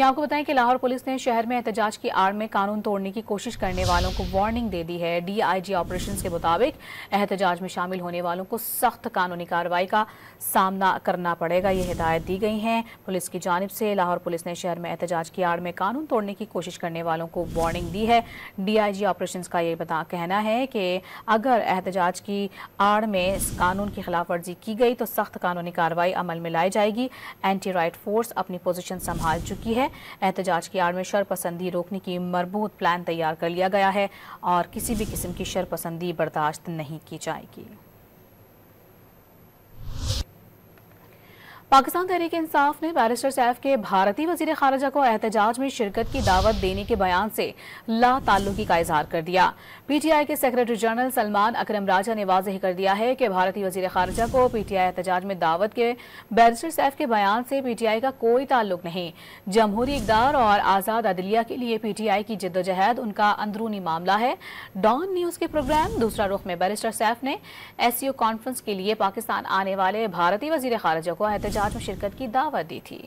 यहाँ आपको बताएं कि लाहौर पुलिस ने शहर में एहतजाज की आड़ में कानून तोड़ने की कोशिश करने वालों को वार्निंग दे दी है। DIG ऑपरेशंस के मुताबिक एहतजाज में शामिल होने वालों को सख्त कानूनी कार्रवाई का सामना करना पड़ेगा। ये हिदायत दी गई हैं पुलिस की जानिब से। लाहौर पुलिस ने शहर में एहतजाज की आड़ में कानून तोड़ने की कोशिश करने वालों को वार्निंग दी है। DIG ऑपरेशंस का ये कहना है कि अगर एहतजाज की आड़ में कानून की खिलाफ वर्जी की गई तो सख्त कानूनी कार्रवाई अमल में लाई जाएगी। एंटी राइट फोर्स अपनी पोजीशन संभाल चुकी है। एहतजाज की आड़ में शरपसंदी रोकने की मरबूत प्लान तैयार कर लिया गया है और किसी भी किस्म की शरपसंदी बर्दाश्त नहीं की जाएगी। पाकिस्तान तहरीक इंसाफ ने बैरिस्टर सैफ के भारतीय वजीर खारजा को एहतजाज में शिरकत की दावत देने के बयान से लाताल्लुकी का इजहार कर दिया। PTI के सेक्रेटरी जनरल सलमान अकरम राजा ने वाज़ेह कर दिया है कि भारतीय वजीर खारजा को PTI एहतजाज में दावत के बैरिस्टर सैफ के बयान से PTI का कोई ताल्लुक नहीं। जमहूरी इक़दार और आज़ाद अदलिया के लिए PTI की जिद्दोजहद उनका अंदरूनी मामला है। डॉन न्यूज़ के प्रोग्राम दूसरा रुख में बैरिस्टर सैफ ने SCO कॉन्फ्रेंस के लिए पाकिस्तान आने वाले भारतीय वजीर खारजा को एहतजाज में शिरकत की दावत दी थी।